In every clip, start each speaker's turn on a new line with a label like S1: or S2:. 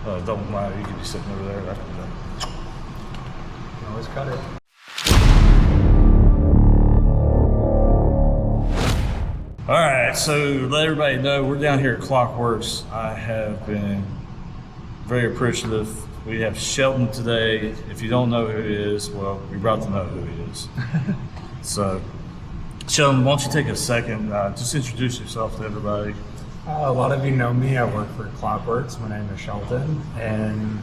S1: Don't mind, you can be sitting over there. That's good.
S2: You can always cut it.
S1: All right, so let everybody know we're down here at Clockworks. I have been very appreciative. We have Shelton today. If you don't know who he is, well, you're about to know who he is. So, Shelton, why don't you take a second, just introduce yourself to everybody.
S2: A lot of you know me. I work for Clockworks. My name is Shelton, and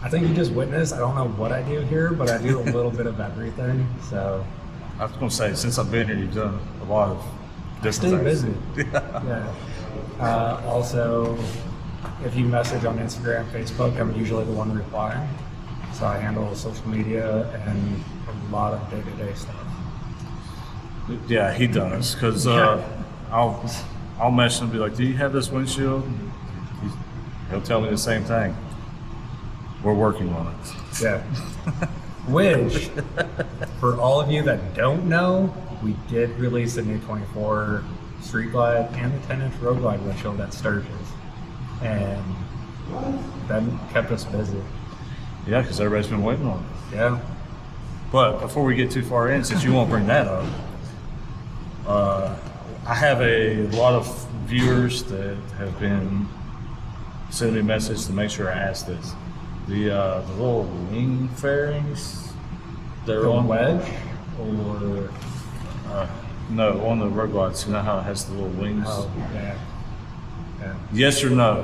S2: I think you just witnessed. I don't know what I do here, but I do a little bit of everything. So
S1: I was going to say, since I've been here, you've done a lot of different
S2: stay
S1: things.
S2: busy. Yeah. Also, if you message on Instagram, Facebook, I'm usually the one replying. So I handle social media and a lot of day-to-day stuff.
S1: Yeah, he does, because I'll message him and be like, do you have this windshield? He'll tell me the same thing. We're working on it.
S2: Yeah. Which, for all of you that don't know, we did release a new 24 Street Glide and the 10-inch Road Glide windshield at Sturgis. And that kept us busy.
S1: Yeah, because everybody's been waiting on it.
S2: Yeah.
S1: But before we get too far in, since you won't bring that up, I have a lot of viewers that have been sending me a message to make sure I ask this. The little wing fairings, they're
S2: The
S1: on
S2: wedge or...
S1: no, on the Road Glides. You know how it has the little wings?
S2: Oh, yeah. Yeah.
S1: Yes or no?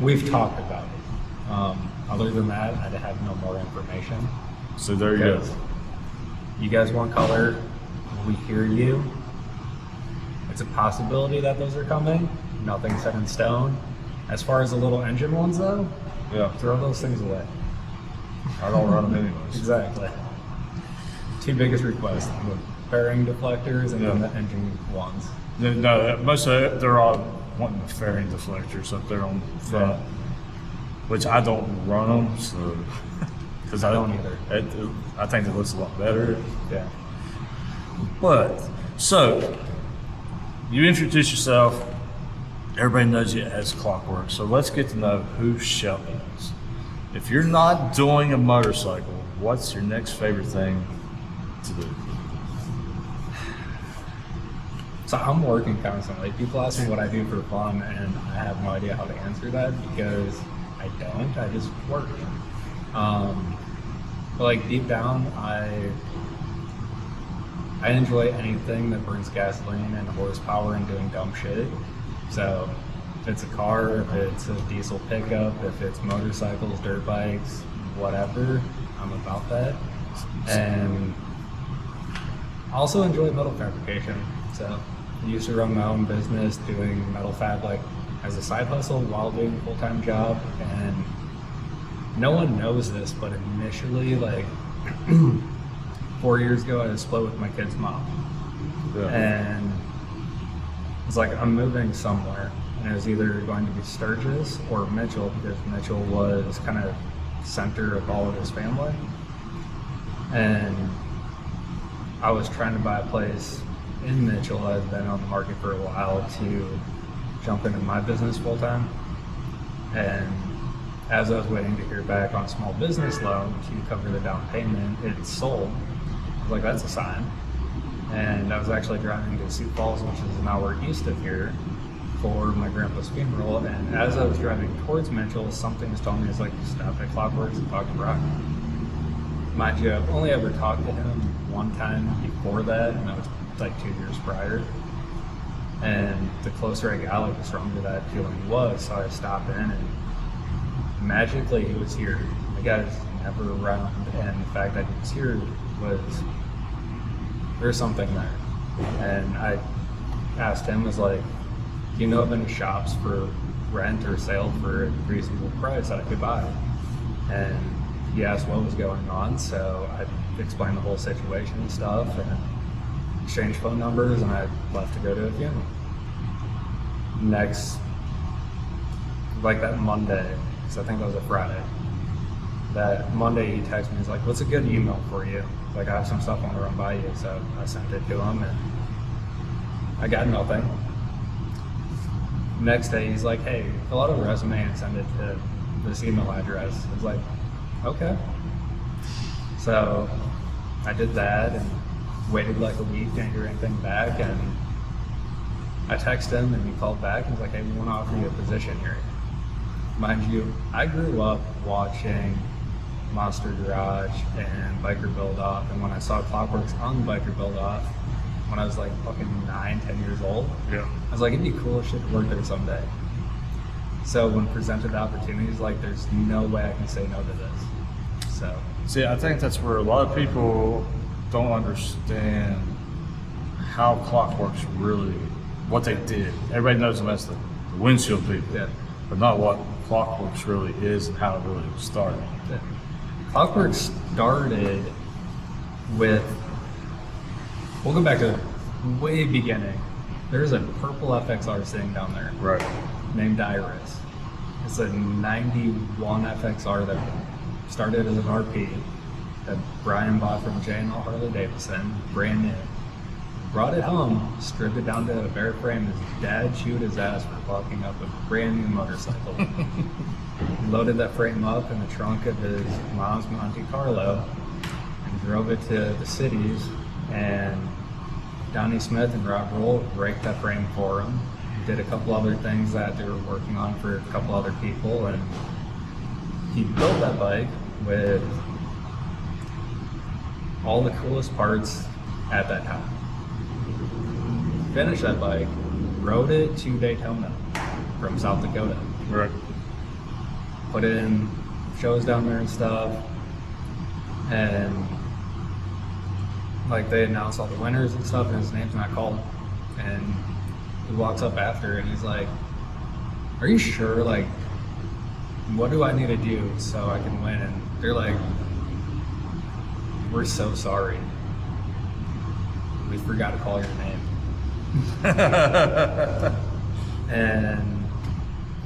S2: We've talked about it. Other than that, I have no more information.
S1: So there you go.
S2: Because you guys want color, we hear you. It's a possibility that those are coming. Nothing set in stone. As far as the little engine ones, though,
S1: Yeah,
S2: throw those things away.
S1: I don't run them anyways.
S2: Exactly. Two biggest requests: the fairing deflectors and then
S1: Yeah.
S2: the engine ones.
S1: No, most of it, they're all wanting the fairing deflectors up there on the front, which I don't run them, so because I
S2: don't either.
S1: I think it looks a lot better.
S2: Yeah.
S1: But so you introduce yourself. Everybody knows you as Clockwork. So let's get to know who Shelton is. If you're not doing a motorcycle, what's your next favorite thing to do?
S2: So I'm working constantly. People ask me what I do for fun, and I have no idea how to answer that because I don't. I just work. But like deep down, I enjoy anything that burns gasoline and horsepower and doing dumb shit. So if it's a car, if it's a diesel pickup, if it's motorcycles, dirt bikes, whatever, I'm about that. And I also enjoy metal fabrication. So I used to run my own business doing metal fab like as a side hustle while doing a full-time job. And no one knows this, but initially, like 4 years ago, I was split with my kid's mom.
S1: Yeah.
S2: And it's like, I'm moving somewhere. And it was either going to be Sturgis or Mitchell, because Mitchell was kind of center of all of his family. And I was trying to buy a place in Mitchell. I've been on the market for a while to jump into my business full time. And as I was waiting to hear back on a small business loan to cover the down payment, it sold. I was like, that's a sign. And I was actually driving to Sioux Falls, which is an hour east of here, for my grandpa's funeral. And as I was driving towards Mitchell, something was telling me, it's like, stop at Clockworks and talk to Brock. Mind you, I've only ever talked to him one time before that, and that was like 2 years prior. And the closer I got, like the stronger that feeling was. So I stopped in, and magically he was here. The guy's never around, and the fact that he was here was, there's something there. And I asked him, was like, do you know of any shops for rent or sale for a reasonable price that I could buy? And he asked what was going on, so I explained the whole situation and stuff, and exchanged phone numbers, and I left to go to a funeral. Next, like that Monday, because I think that was a Friday, that Monday he texted me, he's like, what's a good email for you? Like, I have some stuff I want to run by you. So I sent it to him, and I got nothing. Next day, he's like, hey, fill out a resume and send it to this email address. I was like, okay. So I did that and waited like a week, didn't hear anything back. And I texted him and he called back and was like, hey, we want to offer you a position here. Mind you, I grew up watching Monster Garage and Biker Build Off. And when I saw Clockworks on Biker Build Off, when I was like fucking 9-10 years old,
S1: Yeah.
S2: I was like, it'd be cool as shit to work there someday. So when presented opportunities, like, there's no way I can say no to this. So
S1: See, I think that's where a lot of people don't understand how Clockworks really, what they did. Everybody knows them as the windshield people,
S2: yeah.
S1: but not what Clockworks really is and how it really started.
S2: Clockworks started with, we'll go back to way beginning. There's a purple FXR sitting down there
S1: Right.
S2: named Iris. It's a 91 FXR that started as an RP that Brian bought from J&L Harley Davidson, brand new. Brought it home, stripped it down to a bare frame. His dad chewed his ass for fucking up a brand new motorcycle. Loaded that frame up in the trunk of his mom's Monte Carlo and drove it to the cities. And Donnie Smith and Rob Roll raked that frame for him. Did a couple other things that they were working on for a couple other people, and he built that bike with all the coolest parts at that time. Finished that bike, rode it to Daytona from South Dakota.
S1: Right.
S2: Put in shows down there and stuff, and like they announced all the winners and stuff, and his name's not called. And he walks up after and he's like, are you sure? Like, what do I need to do so I can win? And they're like, we're so sorry. We forgot to call your name. And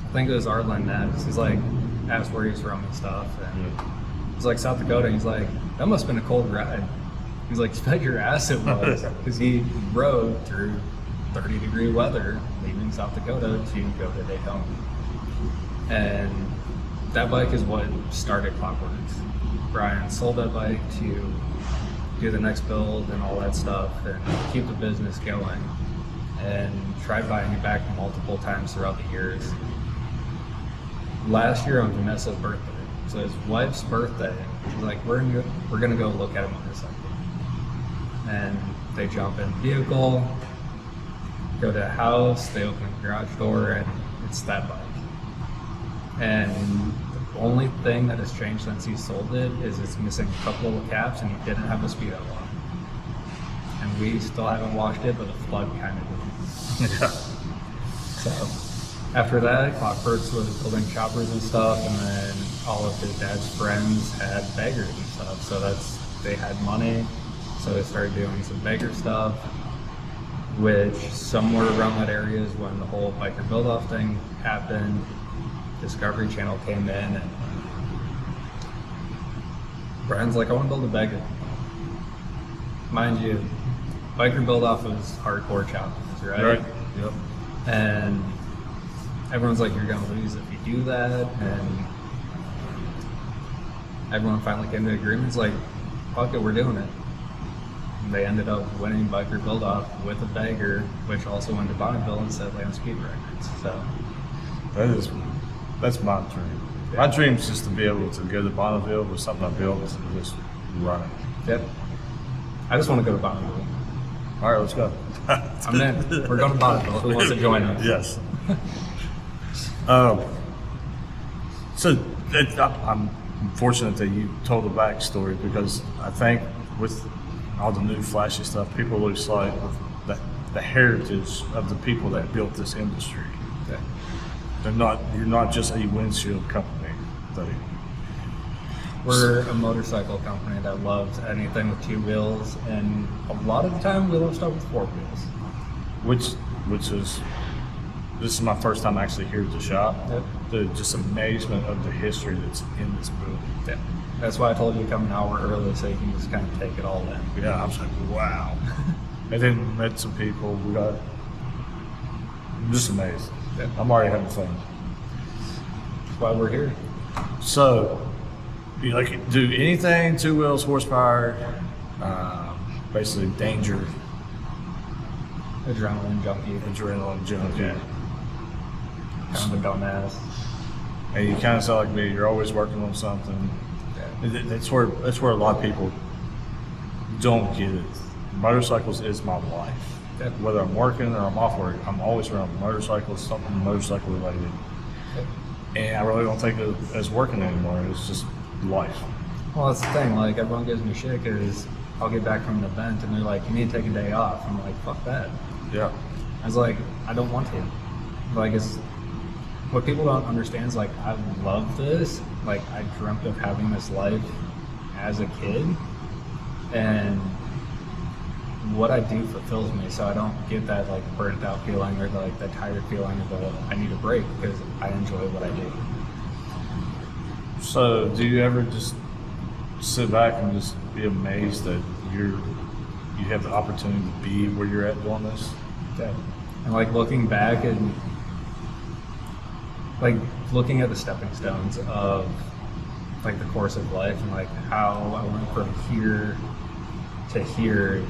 S2: I think it was Arlen next. He's like, asked where he's from and stuff. And he's like, South Dakota. And he's like, that must have been a cold ride. He's like, you bet your ass it was. Because he rode through 30-degree weather leaving South Dakota to go to Daytona. And that bike is what started Clockworks. Brian sold that bike to do the next build and all that stuff and keep the business going, and tried buying it back multiple times throughout the years. Last year on Vanessa's birthday, so his wife's birthday, she's like, we're gonna go look at a motorcycle. And they jump in the vehicle, go to a house, they open the garage door, and it's that bike. And the only thing that has changed since he sold it is it's missing a couple of caps, and he didn't have a speedo on. And we still haven't washed it, but the flood kind of did.
S1: Yeah.
S2: So after that, Clockworks was building choppers and stuff, and then all of his dad's friends had beggars and stuff. So they had money, so they started doing some beggar stuff, which somewhere around that area is when the whole biker build-off thing happened. Discovery Channel came in, and Brian's like, I want to build a beggar. Mind you, biker build-off was hardcore choppers, right?
S1: Right. Yep.
S2: And everyone's like, you're gonna lose if you do that. And everyone finally came to agreements like, fuck it, we're doing it. And they ended up winning biker build-off with a bagger, which also went to Bonneville and set land speed records. So
S1: That's my dream. My dream is just to be able to go to Bonneville with something I built and just run it.
S2: yep. I just want to go to Bonneville.
S1: All right, let's go.
S2: I'm in. We're going to Bonneville. Who wants to join us?
S1: Yes. I'm fortunate that you told the backstory, because I think with all the new flashy stuff, people lose sight of the heritage of the people that built this industry.
S2: Okay.
S1: You're not just a windshield company.
S2: We're a motorcycle company that loves anything with two wheels, and a lot of the time we love stuff with four wheels.
S1: Which is, this is my first time actually here at the shop.
S2: Yep.
S1: The just amazement of the history that's in this building.
S2: Yeah. That's why I told you to come an hour early so you can just kind of take it all in.
S1: Yeah, I was like, wow. And then met some people. I'm just amazed.
S2: Yeah.
S1: I'm already having fun.
S2: That's why we're here.
S1: So, you like to do anything, 2 wheels, horsepower, basically danger,
S2: Adrenaline junkie.
S1: adrenaline junkie.
S2: Yeah. Kind of a dumbass.
S1: And you kind of sound like me. You're always working on something.
S2: Yeah.
S1: That's where a lot of people don't get it. Motorcycles is my life.
S2: Yeah.
S1: Whether I'm working or I'm off work, I'm always around motorcycles, something motorcycle related.
S2: Yeah.
S1: And I really don't take it as working anymore. It's just life.
S2: Well, that's the thing. Like, everyone gives me shit because I'll get back from an event and they're like, you need to take a day off. I'm like, fuck that.
S1: Yeah.
S2: I was like, I don't want to. Like, it's what people don't understand is like, I love this. Like, I dreamt of having this life as a kid, and what I do fulfills me. So I don't get that like burnt out feeling or like that tired feeling of I need a break because I enjoy what I do.
S1: So, do you ever just sit back and just be amazed that you have the opportunity to be where you're at doing this?
S2: Yeah. And like looking back and like looking at the stepping stones of like the course of life and like how I went from here to here.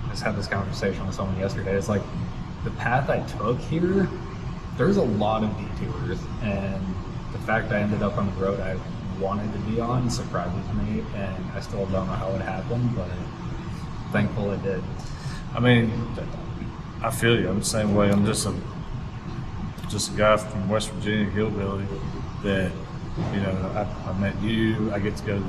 S2: I just had this conversation with someone yesterday. It's like the path I took here, there's a lot of detours, and the fact I ended up on the road I wanted to be on surprises me, and I still don't know how it happened, but thankful it did.
S1: I mean, I feel you. I'm the same way. I'm just a guy from West Virginia, hillbilly, that, you know, I met you. I get to go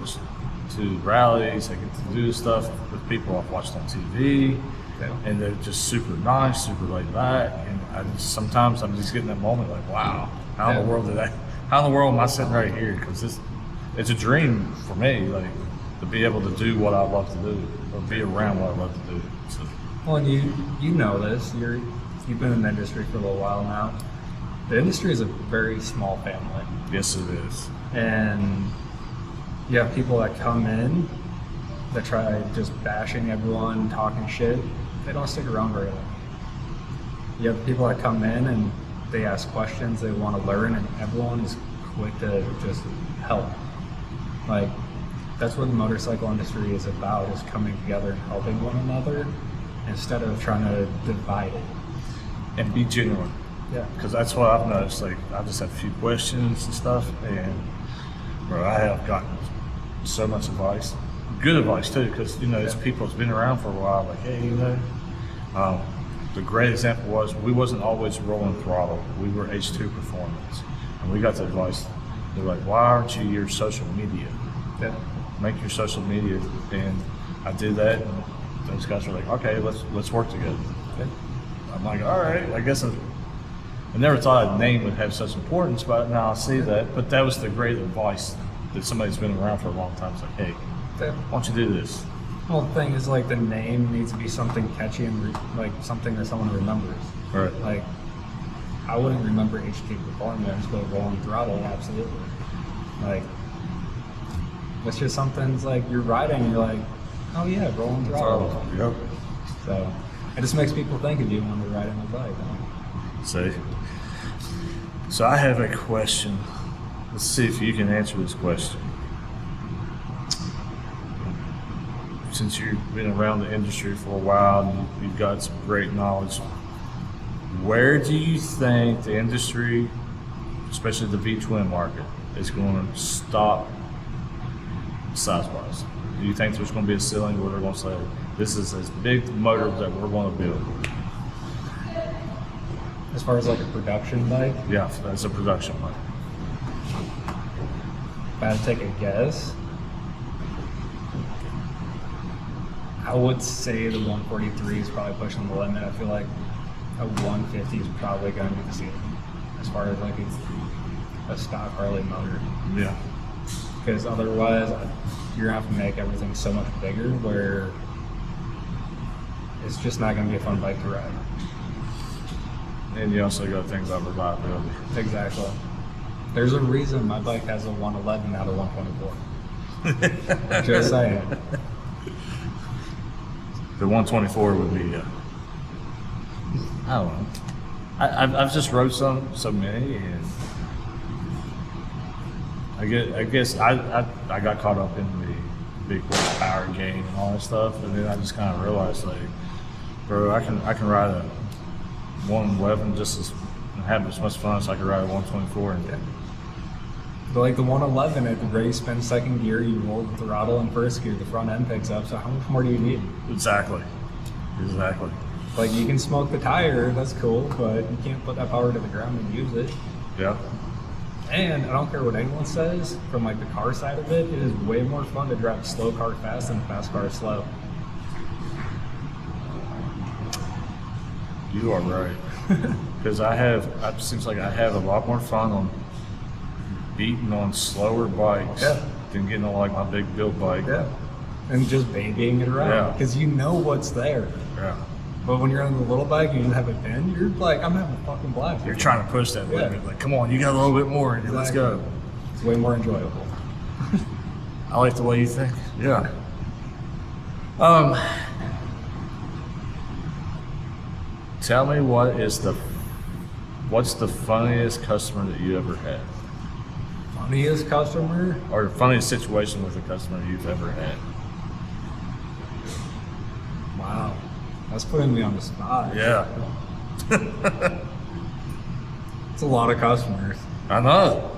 S1: to rallies. I get to do stuff with people I've watched on TV,
S2: Yeah.
S1: and they're just super nice, super laid back. And sometimes I'm just getting that moment like, wow, how in the world am I sitting right here? Because it's a dream for me, like, to be able to do what I love to do, or be around what I love to do. So,
S2: Well, and you know this. You've been in the industry for a little while now. The industry is a very small family,
S1: yes, it is.
S2: and you have people that come in that try just bashing everyone, talking shit. They don't stick around very long. You have people that come in and they ask questions, they want to learn, and everyone is quick to just help. Like, that's what the motorcycle industry is about, is coming together and helping one another instead of trying to divide it.
S1: And be genuine.
S2: Yeah.
S1: Because that's what I've noticed. Like, I just have a few questions and stuff, and bro, I have gotten so much advice, good advice too. Because you know, it's people that's been around for a while. Like, hey, you know, the great example was we wasn't always rolling throttle. We were H2 Performance, and we got the advice. They're like, why aren't you your social media?
S2: Yeah.
S1: Make your social media, and I did that. And those guys were like, okay, let's work together.
S2: Yeah.
S1: I'm like, all right, I guess I never thought a name would have such importance, but now I see that. But that was the great advice that somebody's been around for a long time. It's like, hey,
S2: Yeah.
S1: why don't you do this?
S2: Well, the thing is, like, the name needs to be something catchy and like something that someone remembers.
S1: Right.
S2: Like, I wouldn't remember HT Performance, but Rolling Throttle, absolutely. Like, it's just something. It's like you're riding, and you're like, oh yeah, Rolling Throttle.
S1: Yep.
S2: So it just makes people think of you when they're riding a bike.
S1: See. So I have a question. Let's see if you can answer this question. Since you've been around the industry for a while and you've got some great knowledge, where do you think the industry, especially the V-twin market, is going to stop size-wise? Do you think there's going to be a ceiling where they're going to say, this is as big motor that we're going to build?
S2: As far as like a production bike,
S1: Yeah, that's a production bike.
S2: if I had to take a guess, I would say the 143 is probably pushing the limit. I feel like a 150 is probably going to be the ceiling as far as like a stock Harley motor.
S1: Yeah.
S2: Because otherwise, you're going to have to make everything so much bigger where it's just not going to be a fun bike to ride.
S1: And you also got things about reliability.
S2: Exactly. There's a reason my bike has a 111, not a 124. Just saying.
S1: The 124 would be, I don't know. I've just rode so many, and I guess I got caught up in the big horsepower game and all that stuff, and then I just kind of realized, like, bro, I can ride a 111 just as and have as much fun as I could ride a 124. And
S2: But like the 111 at the race, spin second gear, you roll the throttle in first gear, the front end picks up. So how much more do you need?
S1: exactly.
S2: Like you can smoke the tire, that's cool, but you can't put that power to the ground and use it.
S1: Yeah.
S2: And I don't care what anyone says, from like the car side of it, it is way more fun to drive a slow car fast than a fast car slow.
S1: You are right. Because it seems like I have a lot more fun on beating on slower bikes than getting on like my big build bike.
S2: Yeah. And just babying it around.
S1: Yeah.
S2: Because you know what's there.
S1: Yeah.
S2: But when you're on the little bike and you just have it pinned, you're like, I'm having a fucking blast.
S1: You're trying to push that
S2: Yeah.
S1: limit. Like, come on, you got a little bit more. Let's
S2: Exactly.
S1: go.
S2: It's way more enjoyable.
S1: I like the way you think. Yeah. Tell me what's the funniest customer that you ever had,
S2: Funniest customer?
S1: or the funniest situation with a customer you've ever had?
S2: Wow. That's putting me on the spot.
S1: Yeah.
S2: It's a lot of customers.
S1: I know.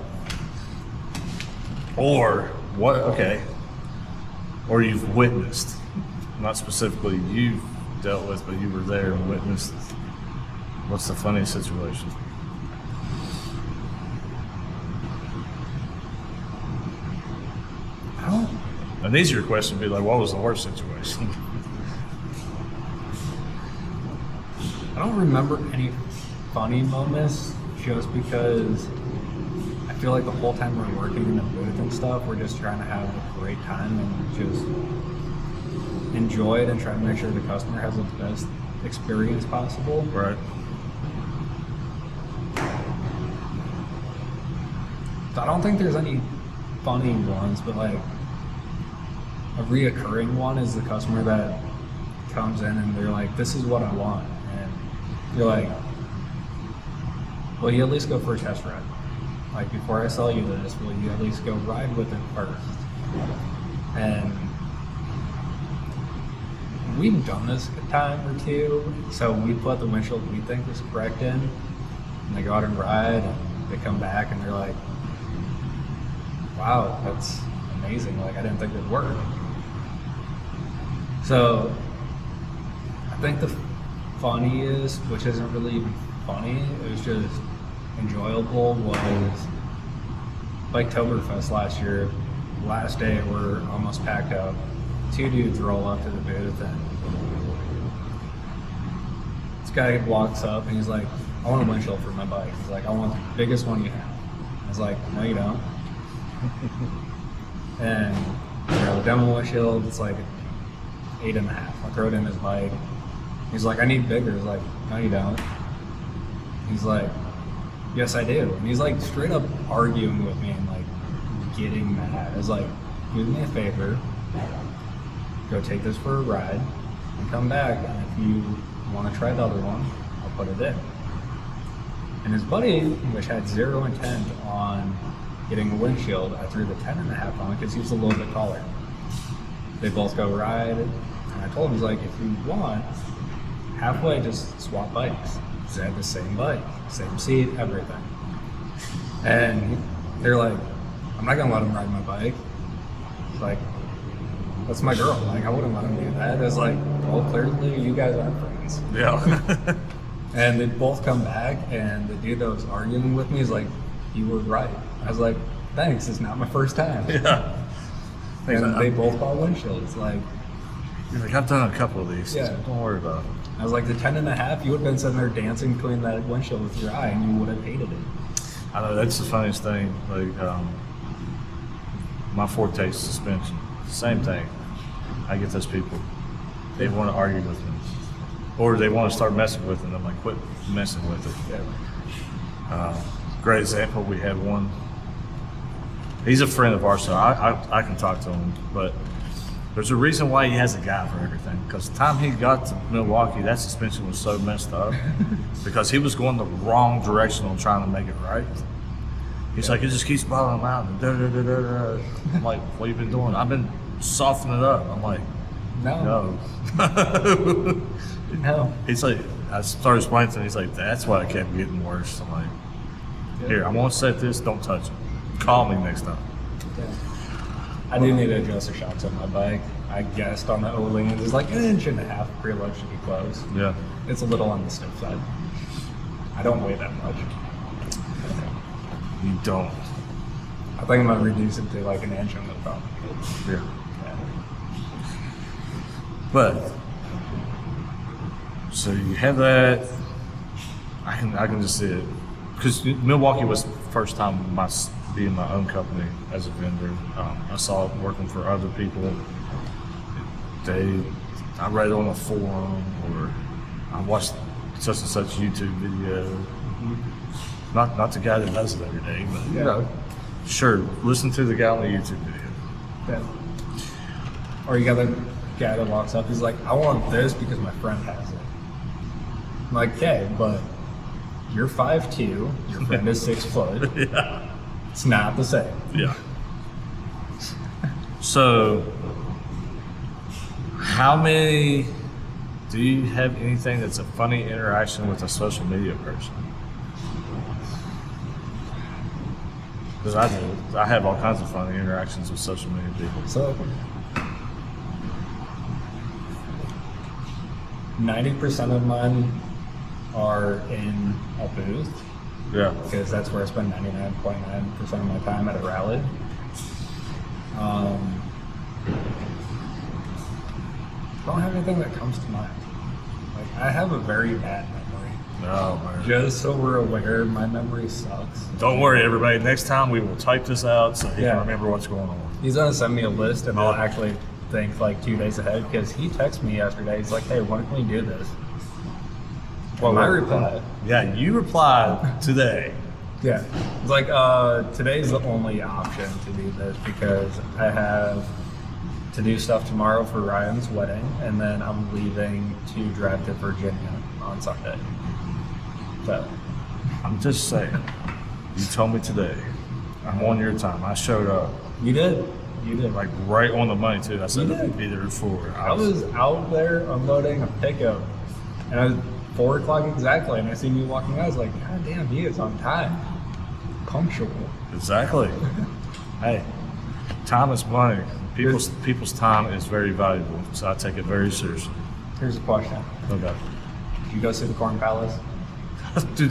S1: Or what? Okay. Or you've witnessed, not specifically you've dealt with, but you were there and witnessed. What's the funniest situation?
S2: I don't
S1: An easier question would be like, what was the worst situation?
S2: I don't remember any funny moments just because I feel like the whole time we're working in the booth and stuff, we're just trying to have a great time and just enjoy it and try to make sure the customer has the best experience possible.
S1: Right.
S2: So I don't think there's any funny ones, but like a reoccurring one is the customer that comes in and they're like, this is what I want. And you're like, will you at least go for a test ride? Like, before I sell you this, will you at least go ride with it first? And we've done this a time or two. So we put the windshield we think is correct in, and they go out and ride, and they come back and they're like, wow, that's amazing. Like, I didn't think it'd work. So I think the funniest, which isn't really even funny, it was just enjoyable, was Biketoberfest last year. Last day, we're almost packed out. Two dudes roll up to the booth, and this guy walks up and he's like, I want a windshield for my bike. He's like, I want the biggest one you have. I was like, no, you don't. And the demo windshield, it's like 8.5. I throw it in his bike. He's like, I need bigger. I was like, no, you don't. He's like, yes, I do. And he's like straight up arguing with me and like getting mad. I was like, do me a favor, go take this for a ride and come back. And if you want to try the other one, I'll put it in. And his buddy, which had zero intent on getting a windshield, I threw the 10.5 on because he was a little bit taller. They both go ride, and I told him, he's like, if you want, halfway just swap bikes. They had the same bike, same seat, everything. And they're like, I'm not gonna let him ride my bike. It's like, that's my girl. Like, I wouldn't let him do that. It's like, well, clearly you guys aren't friends.
S1: Yeah.
S2: And they both come back, and the dude that was arguing with me is like, you were right. I was like, thanks, it's not my first time.
S1: Yeah.
S2: And they both bought windshields. Like,
S1: You're like, I've done a couple of these.
S2: Yeah.
S1: Don't worry about it.
S2: I was like, the 10.5, you would have been sitting there dancing between that windshield with your eye, and you would have hated it.
S1: I know, that's the funniest thing. Like, my forte is suspension. Same thing. I get those people. They want to argue with me. Or they want to start messing with it, and I'm like, quit messing with it.
S2: Yeah.
S1: Great example, we had one. He's a friend of ours, so I can talk to him, but There's a reason why he has a guy for everything. Because the time he got to Milwaukee, that suspension was so messed up because he was going the wrong direction on trying to make it right. He's like, it just keeps bottling him out. And I'm like, what have you been doing? I've been softening it up. I'm like, no.
S2: No.
S1: He's like, I started explaining to him. He's like, that's why it kept getting worse. I'm like, here, I'm gonna set this. Don't touch it. Call me next time.
S2: Yeah. I do need to adjust the shocks on my bike. I guessed on the O-Leans. It's like 1.5 inches. Preload should be closed.
S1: Yeah.
S2: It's a little on the stiff side. I don't weigh that much.
S1: You don't.
S2: I think I'm gonna reduce it to like 1 inch on the top.
S1: Yeah. But so you have that. I can just see it because Milwaukee was the first time being my own company as a vendor. I saw it working for other people. I read it on a forum or I watched such and such YouTube video. Not the guy that does it every day, but you know, sure, listen to the guy on the YouTube video.
S2: Yeah. Or you got the guy that walks up, he's like, I want this because my friend has it. I'm like, okay, but you're 5'2", your friend is 6 foot.
S1: Yeah.
S2: It's not the same.
S1: Yeah. So, how many do you have anything that's a funny interaction with a social media person? Because I do. I have all kinds of funny interactions with social media people.
S2: So 90% of mine are in a booth
S1: Yeah.
S2: because that's where I spend 99.9% of my time at a rally. I don't have anything that comes to mind. Like, I have a very bad memory.
S1: Oh, man.
S2: Just so we're aware, my memory sucks.
S1: Don't worry, everybody. Next time we will type this out so he
S2: Yeah.
S1: can remember what's going on.
S2: He's gonna send me a list, and I'll actually think like 2 days ahead because he texts me yesterday. He's like, "Hey, when can we do this?" Well, I reply,
S1: Yeah, you replied today.
S2: "Yeah." It's like, today's the only option to do this because I have to do stuff tomorrow for Ryan's wedding, and then I'm leaving to drive to Virginia on Sunday. So,
S1: I'm just saying. You told me today. I'm on your time. I showed up.
S2: you did. You did.
S1: Like right on the money too. I said
S2: You did.
S1: be there at 4.
S2: I was out there unloading a pickup, and I was 4 o'clock exactly, and I seen you walking out. I was like, God damn, he is on time. Punctual.
S1: Exactly. Hey, time is money. People's time is very valuable, so I take it very seriously.
S2: Here's a question.
S1: Okay.
S2: Did you go see the Corn Palace?
S1: do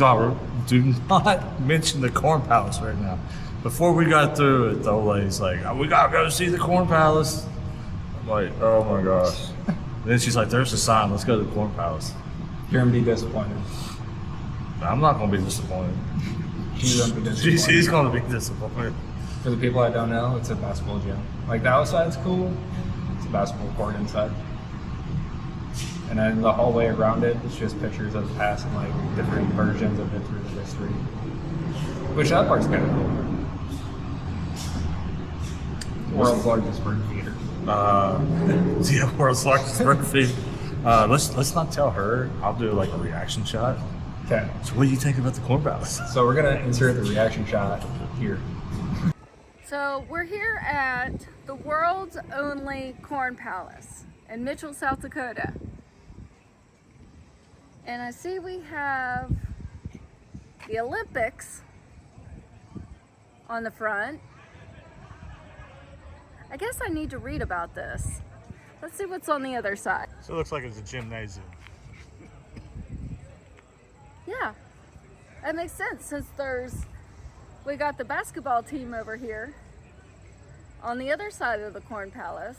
S1: not mention the Corn Palace right now. Before we got through it, the old lady's like, "Oh, we gotta go see the Corn Palace." I'm like, oh my gosh. Then she's like, "There's a sign. Let's go to the Corn Palace."
S2: You're gonna be disappointed.
S1: I'm not gonna be disappointed.
S2: She's gonna be disappointed.
S1: She's gonna be disappointed.
S2: For the people I don't know, it's a basketball gym. Like the outside's cool. It's a basketball court inside. And then the hallway around it is just pictures of the past and like different versions of it through the history. Which that part's kind of cool. World's largest bird feeder.
S1: Yeah, world's largest bird feed. Let's not tell her. I'll do like a reaction shot.
S2: Okay.
S1: So what do you think about the Corn Palace?
S2: So we're gonna insert the reaction shot here.
S3: So we're here at the world's only Corn Palace in Mitchell, South Dakota. And I see we have the Olympics on the front. I guess I need to read about this. Let's see what's on the other side.
S1: So it looks like it's a gymnasium.
S3: Yeah, that makes sense since we got the basketball team over here on the other side of the Corn Palace.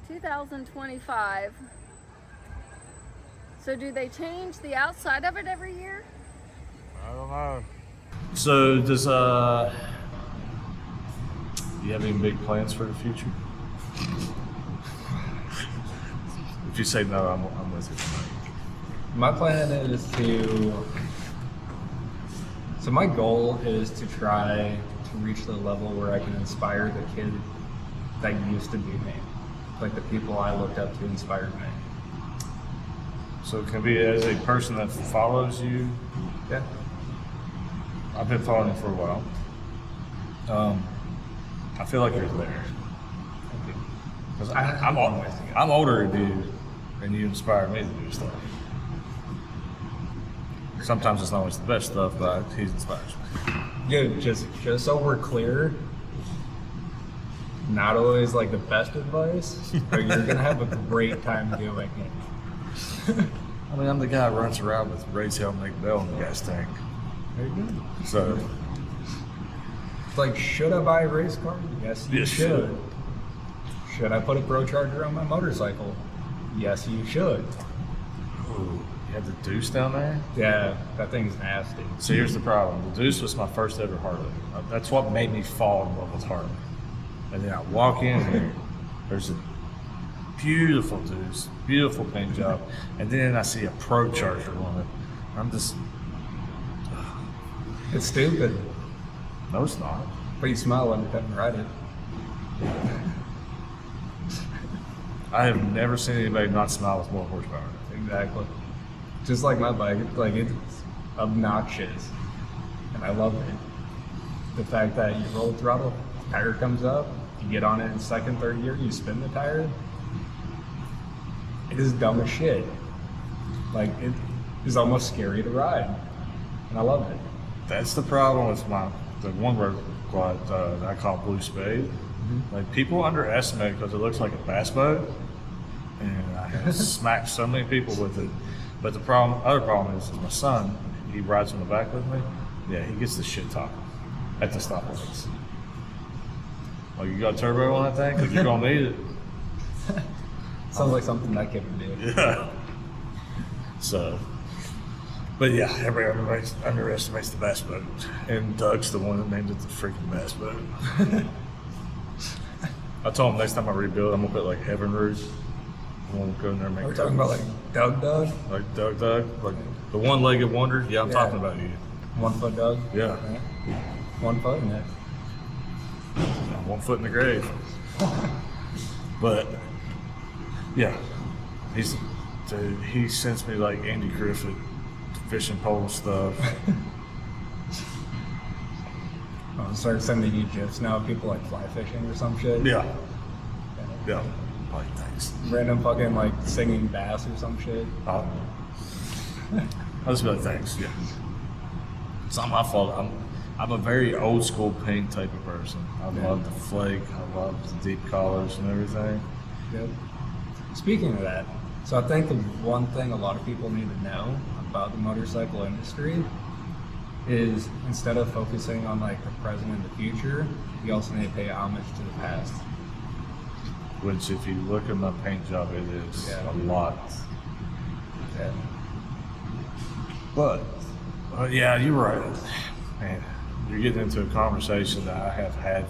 S3: 2025. So do they change the outside of it every year?
S1: I don't know. So does you have any big plans for the future? If you say no, I'm with you.
S2: My plan is so my goal is to try to reach the level where I can inspire the that used to be me. Like the people I looked up to inspired me.
S1: So it can be as a person that follows you.
S2: Yeah.
S1: I've been following you for a while. I feel like you're there. Because I'm older than you, and you inspire me to do stuff. Sometimes it's not always the best stuff, but he inspires me.
S2: Dude, just so we're clear, not always like the best advice, but you're gonna have a great time doing it.
S1: I mean, I'm the guy who runs around with Ray's Helmet Bell in the gas tank.
S2: There you go.
S1: So,
S2: It's like, should I buy a race car? Yes, you should. Should I put a Pro Charger on my motorcycle? Yes, you should.
S1: ooh, you had the Deuce down there?
S2: Yeah, that thing's nasty.
S1: So here's the problem. The Deuce was my first ever Harley. That's what made me fall in love with Harley. And then I walk in here, there's a beautiful Deuce, beautiful paint job, and then I see a Pro Charger on it. I'm just,
S2: It's stupid,
S1: no, it's not.
S2: but you smile when you come and ride it.
S1: I have never seen anybody not smile with more horsepower.
S2: Exactly. Just like my bike, it's obnoxious, and I love it. The fact that you roll the throttle, tire comes up, you get on it in second, third gear, you spin the tire. It is dumb as shit. Like, it is almost scary to ride, and I love it.
S1: That's the problem with the one road quad that I call Blue Spade. Like, people underestimate because it looks like a bass boat, and I have smacked so many people with it. But the other problem is my son. He rides on the back with me. Yeah, he gets the shit talking at the stoplights. Like, you got turbo on that thing? Because you're gonna need it.
S2: Sounds like something that kid would do.
S1: Yeah. So, but yeah, everybody underestimates the bass boat, and Doug's the one that named it the freaking bass boat. I told him next time I rebuild, I'm gonna put like Heaven Rouge. I'm gonna go in there and make.
S2: We're talking about like Doug,
S1: like Doug, like the one-legged wonder. Yeah, I'm talking about you.
S2: 1 foot Doug.
S1: Yeah.
S2: 1 foot in it.
S1: 1 foot in the grave. But yeah, he sends me like Andy Griffith fishing pole stuff.
S2: I'll start sending you gifs now of people like fly fishing or some shit.
S1: Yeah. Yeah. Like, thanks.
S2: Random fucking like singing bass or some shit.
S1: I'll just be like, thanks. Yeah. It's not my fault. I'm a very old school paint type of person. I love the flake. I love the deep colors and everything.
S2: Yep. Speaking of that, so I think the one thing a lot of people need to know about the motorcycle industry is instead of focusing on like the present and the future, you also need to pay homage to the past.
S1: Which, if you look at my paint job, it is a lot.
S2: Yeah.
S1: But yeah, you're right. Man, you're getting into a conversation that I have had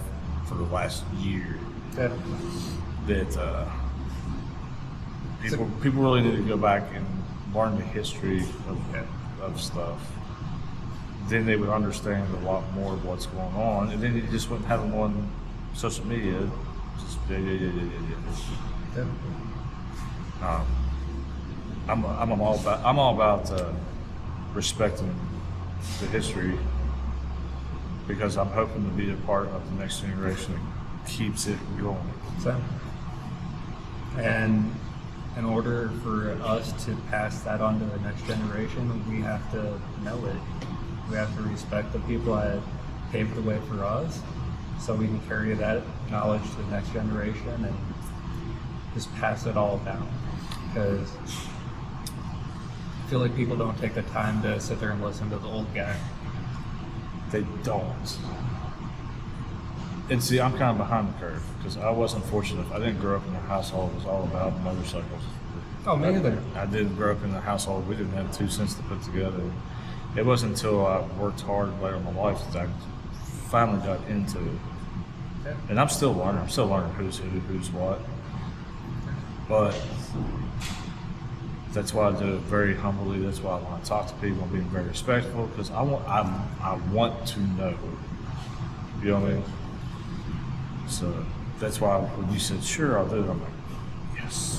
S1: for the last year.
S2: Yeah.
S1: That people really need to go back and learn the history of stuff. Then they would understand a lot more of what's going on, and then you just wouldn't have them on social media. Just
S2: Yeah.
S1: I'm all about respecting the history, because I'm hoping to be a part of the next generation that keeps it going.
S2: So, and in order for us to pass that on to the next generation, we have to know it. We have to respect the people that paved the way for us, so we can carry that knowledge to the next generation and just pass it all down. Because I feel like people don't take the time to sit there and listen to the old guy.
S1: They don't. And see, I'm kind of behind the curve because I wasn't fortunate. I didn't grow up in a household that was all about motorcycles.
S2: Oh, me neither.
S1: I didn't grow up in a household we didn't have 2 cents to put together. It wasn't until I worked hard later in my life that I finally got into it.
S2: Yeah.
S1: And I'm still learning. I'm still learning who's who, who's what. But that's why I do it very humbly. That's why when I talk to people, I'm being very respectful because I want to know. You know what I mean? So that's why when you said, sure, I'll do it, I'm like, yes.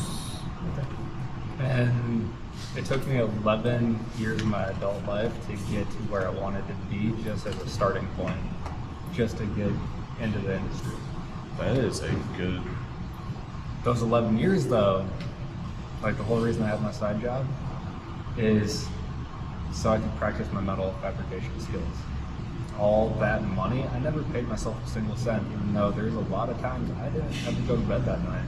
S2: And it took me 11 years of my adult life to get to where I wanted to be, just as a starting point, just to get into the industry.
S1: That is a good.
S2: Those 11 years, though, like the whole reason I have my side job is so I could practice my metal fabrication skills. All that money, I never paid myself a single cent, even though there's a lot of times I didn't have to go to bed that night.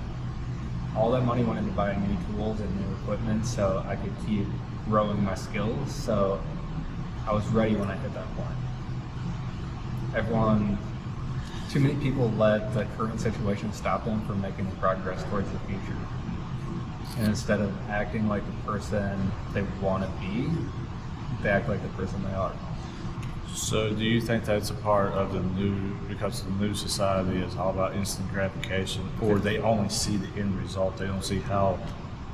S2: All that money went into buying new tools and new equipment so I could keep growing my skills, so I was ready when I hit that point. Too many people let the current situation stop them from making progress towards the future. And instead of acting like the person they want to be, they act like the person they are.
S1: So do you think that's a part of the new, because the new society is all about instant gratification, or they only see the end result, they don't see how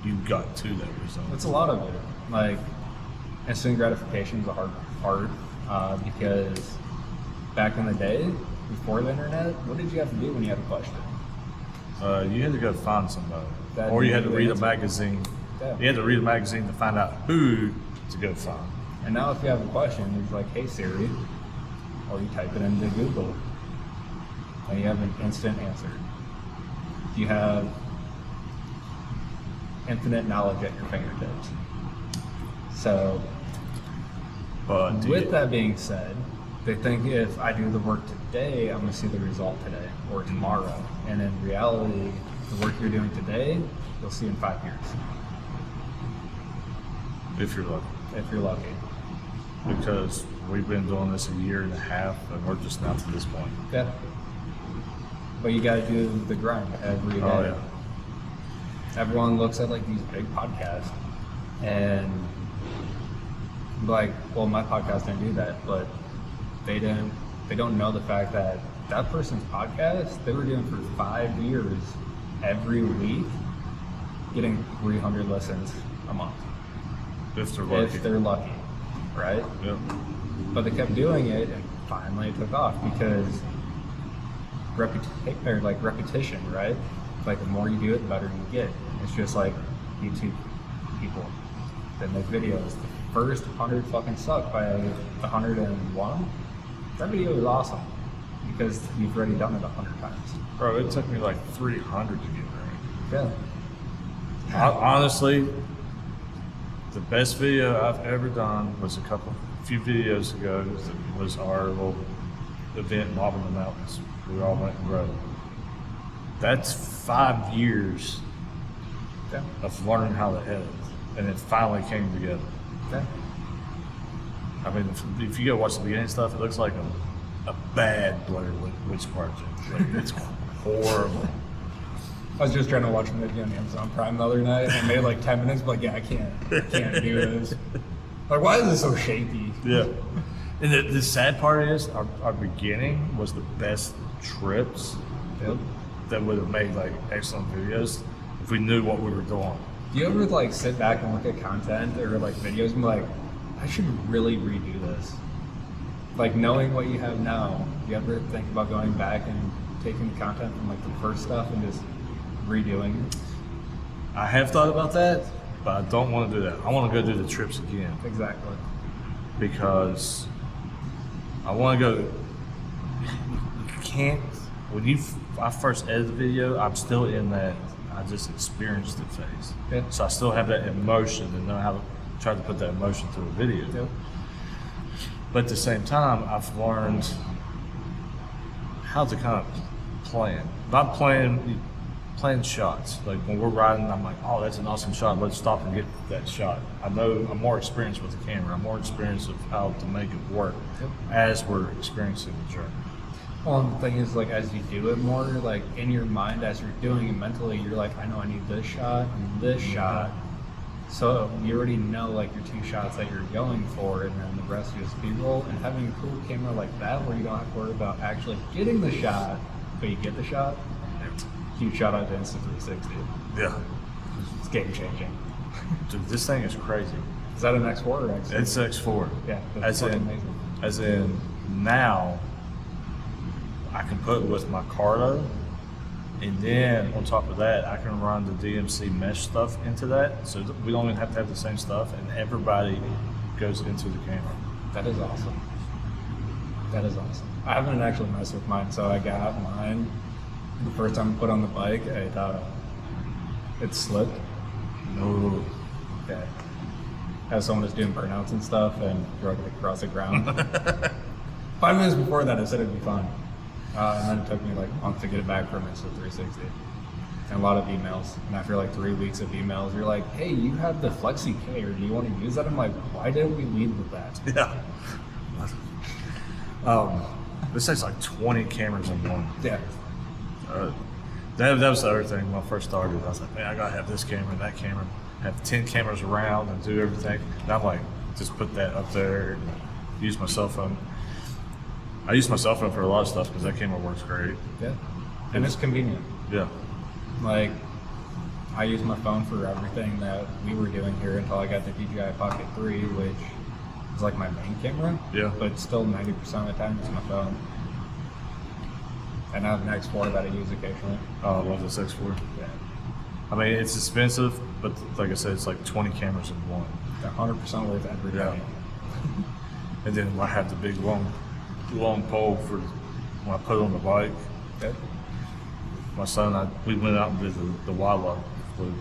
S1: you got to that result?
S2: It's a lot of it. Like, instant gratification is a hard part because back in the day, before the internet, what did you have to do when you had a question?
S1: You had to go find somebody,
S2: That
S1: or you had to
S2: knew the
S1: read a
S2: answer.
S1: magazine.
S2: Yeah.
S1: You had to read a magazine to find out who to go find.
S2: And now if you have a question, it's like, hey Siri, or you type it into Google, and you have an instant answer. You have infinite knowledge at your fingertips. So,
S1: But
S2: with that being said, they think if I do the work today, I'm going to see the result today or tomorrow. And in reality, the work you're doing today, you'll see in 5 years,
S1: if you're lucky,
S2: if you're lucky.
S1: because we've been doing this a year and a half, and we're just now to this point.
S2: Yeah. But you got to do the grind every day.
S1: Oh yeah.
S2: Everyone looks at like these big podcasts and like, well, my podcast didn't do that, but they don't know the fact that that person's podcast they were doing for 5 years every week, getting 300 listens a month
S1: If they're lucky.
S2: if they're lucky, right?
S1: Yep.
S2: But they kept doing it, and finally it took off because repetition, right? Like the more you do it, the better you get. It's just like YouTube people that make videos. The first 100 fucking suck. By the 101, that video is awesome because you've already done it 100 times.
S1: Bro, it took me like 300 to get there.
S2: Yeah.
S1: Honestly, the best video I've ever done was a few videos ago. It was our little event in Auburn the Mountains. We all went and rode. That's 5 years
S2: Yeah.
S1: of learning how to edit, and it finally came together.
S2: Yeah.
S1: I mean, if you go watch the beginning stuff, it looks like a bad Blair Witch Project. Like, it's horrible.
S2: I was just trying to watch a movie on Amazon Prime the other night, and I made like 10 minutes, but like, yeah, I can't do this. Like, why is this so shaky?
S1: Yeah. And the sad part is, our beginning was the best trips
S2: Yep.
S1: that would have made like excellent videos if we knew what we were doing.
S2: Do you ever like sit back and look at content or like videos and be like, I should really redo this? Like knowing what you have now, do you ever think about going back and taking the content from like the first stuff and just redoing it?
S1: I have thought about that, but I don't want to do that. I want to go do the trips again
S2: Exactly.
S1: because I want to go. You can't, I first edit the video, I'm still in that I just experienced it phase.
S2: Yeah.
S1: So I still have that emotion and know how to try to put that emotion through a video.
S2: Yep.
S1: But at the same time, I've learned how to kind of plan. Not playing shots. Like when we're riding, I'm like, oh, that's an awesome shot. Let's stop and get that shot. I know I'm more experienced with the camera. I'm more experienced of how to make it work
S2: Yep.
S1: as we're experiencing the journey.
S2: Well, the thing is, like, as you do it more, like, in your mind, as you're doing it mentally, you're like, I know I need this shot and this shot. So you already know, like, your 2 shots that you're going for, and then the rest is B-roll. And having a cool camera like that, where you don't have to worry about actually getting the shot, but you get the shot, huge shout out to Insta360.
S1: Yeah.
S2: It's game changing.
S1: Dude, this thing is crazy.
S2: Is that an X4 or X6?
S1: It's X4.
S2: Yeah, that's
S1: As in,
S2: amazing.
S1: as in now, I can put with my Cardo And then on top of that, I can run the DMC mesh stuff into that, so that we don't even have to have the same stuff, and everybody goes into the camera.
S2: That is awesome. That is awesome. I haven't actually messed with mine, so I got mine the first time I put on the bike. It slipped.
S1: No.
S2: Okay. As someone was doing burnouts and stuff and drug it across the ground. 5 minutes before that, I said it'd be fine. And then it took me like a month to get it back from Insta 360. And a lot of emails. And after like 3 weeks of emails, you're like, hey, you have the Flexi K, or do you want to use that? I'm like, why didn't we lead with that?
S1: Yeah. This takes like 20 cameras in one.
S2: Yeah.
S1: That was the other thing when I first started. I was like, man, I gotta have this camera and that camera, have 10 cameras around and do everything. And I'm like, just put that up there and use my cell phone. I use my cell phone for a lot of stuff because that camera works great.
S2: Yeah. And it's convenient.
S1: Yeah.
S2: Like, I use my phone for everything that we were doing here until I got the DJI Pocket 3, which is like my main camera.
S1: Yeah.
S2: But still 90% of the time it's my phone. And I have an X4 that I use occasionally.
S1: Oh, I love this X4.
S2: Yeah.
S1: I mean, it's expensive, but like I said, it's like 20 cameras in one.
S2: 100% worth every
S1: Yeah.
S2: day.
S1: And then I have the big long pole for when I put it on the bike.
S2: Yeah.
S1: My son, we went out and did the wildlife loop.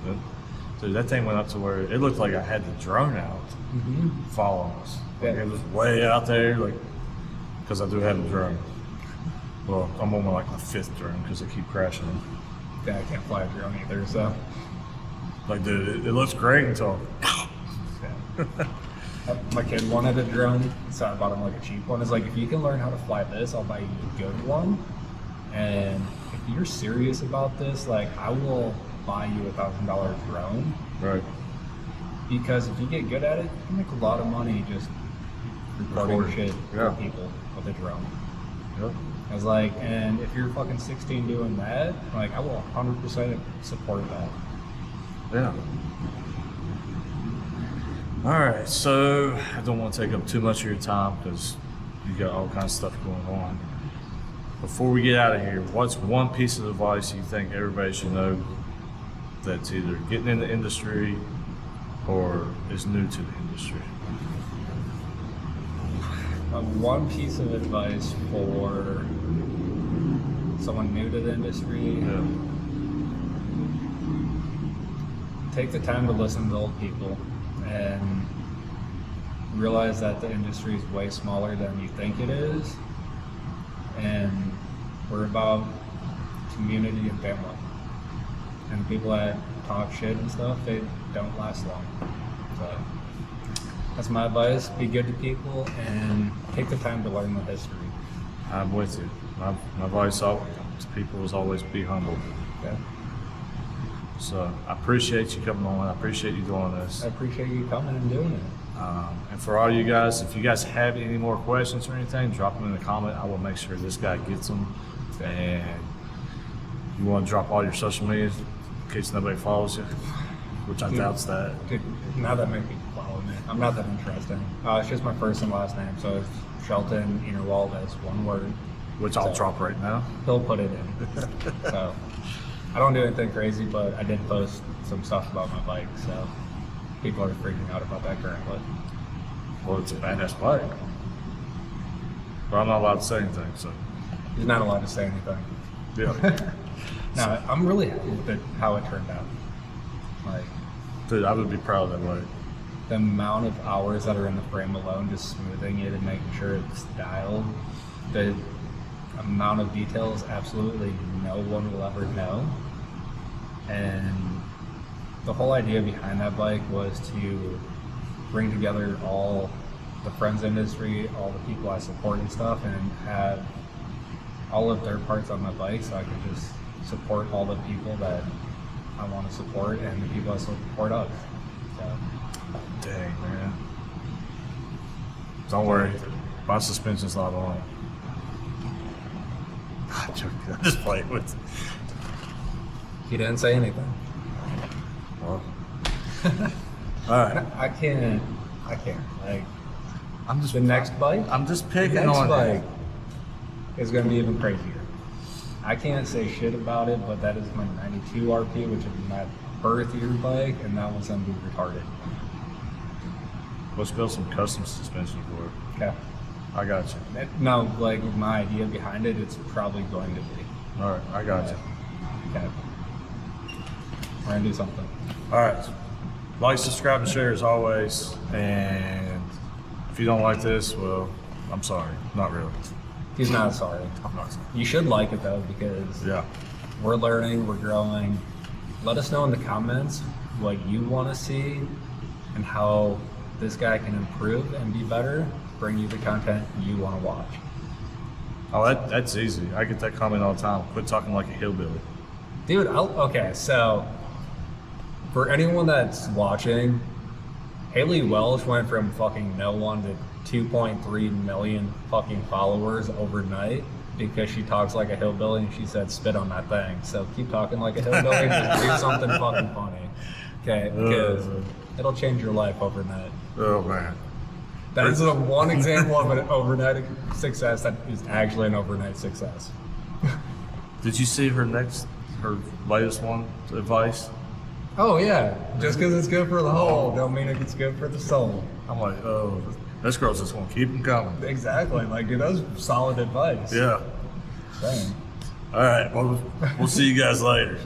S1: Dude, that thing went up to where it looked like I had the drone out following us. Like,
S2: Yeah.
S1: it was way out there, like, because I do have a drone. Well, I'm on my 5th drone because I keep crashing them.
S2: Yeah, I can't fly a drone either, so.
S1: Like, dude, it looks great until.
S2: My kid wanted a drone, so I bought him like a cheap one. It's like, if you can learn how to fly this, I'll buy you a good one. And if you're serious about this, like, I will buy you $1,000 drone.
S1: Right.
S2: Because if you get good at it, you can make a lot of money just recording shit
S1: Yeah.
S2: for people with a drone.
S1: Yep.
S2: I was like, and if you're fucking 16 doing that, like, I will 100% support that.
S1: Yeah. All right, so I don't want to take up too much of your time because you got all kinds of stuff going on. Before we get out of here, what's one piece of advice you think everybody should know that's either getting in the industry or is new to the industry?
S2: One piece of advice for someone new to the industry:
S1: Yeah.
S2: take the time to listen to old people and realize that the industry is way smaller than you think it is, and we're about community and family. And people that talk shit and stuff, they don't last long. So that's my advice: be good to people and take the time to learn the history.
S1: I'm with you. My advice to people is always be humble.
S2: Okay?
S1: So I appreciate you coming on. I appreciate you doing this.
S2: I appreciate you coming and doing it.
S1: And for all you guys, if you guys have any more questions or anything, drop them in the comment. I will make sure this guy gets them. And you want to drop all your social medias in case nobody follows you, which I doubts that.
S2: Dude, now that many people follow me, I'm not that interesting. It's just my first and last name, so it's Shelton Innerwald as one word.
S1: Which I'll
S2: So,
S1: drop right now.
S2: He'll put it in. So I don't do anything crazy, but I did post some stuff about my bike, so people are freaking out about that currently.
S1: Well, it's a badass bike. But I'm not allowed to say anything, so.
S2: He's not allowed to say anything.
S1: Yeah.
S2: No, I'm really happy with it, how it turned out. Like,
S1: Dude, I would be proud of that bike.
S2: the amount of hours that are in the frame alone, just smoothing it and making sure it's dialed, the amount of details absolutely no one will ever know. And the whole idea behind that bike was to bring together all the friends industry, all the people I support and stuff, and have all of their parts on my bike so I can just support all the people that I want to support and the people I support us. So,
S1: Dang, man. Don't worry. My suspension's not on. I'm joking. I'm just playing with it.
S2: he didn't say anything.
S1: Well. Alright.
S2: I can't. Like,
S1: I'm just
S2: the next bike,
S1: I'm just
S2: the
S1: picking
S2: next
S1: on
S2: bike
S1: it.
S2: is going to be even crazier. I can't say shit about it, but that is my 92 RP, which is my birth year bike, and that one's gonna be retarded.
S1: Let's build some custom suspension for it.
S2: Okay.
S1: I got you.
S2: No, like my idea behind it, it's probably going to be.
S1: All right, I got you.
S2: Okay. We're gonna do something.
S1: All right. Like, subscribe, and share as always. And if you don't like this, well, I'm sorry. Not really.
S2: He's not sorry.
S1: I'm not sorry.
S2: You should like it though, because
S1: Yeah.
S2: we're learning, we're growing. Let us know in the comments what you want to see and how this guy can improve and be better, bring you the content you want to watch.
S1: Oh, that's easy. I get that comment all the time. Quit talking like a hillbilly.
S2: Dude, okay, so for anyone that's watching, Haley Welsh went from fucking no one to 2.3 million fucking followers overnight because she talks like a hillbilly and she said spit on that thing. So keep talking like a hillbilly and just do something fucking funny. Okay, because it'll change your life overnight.
S1: Oh, man.
S2: That is the one example of an overnight success that is actually an overnight success.
S1: Did you see her latest one, advice?
S2: Oh yeah, just because it's good for the whole don't mean it's good for the soul.
S1: I'm like, oh, this girl's just going to keep them coming.
S2: Exactly, like dude, that was solid advice.
S1: Yeah.
S2: Dang.
S1: All right, well, we'll see you guys later.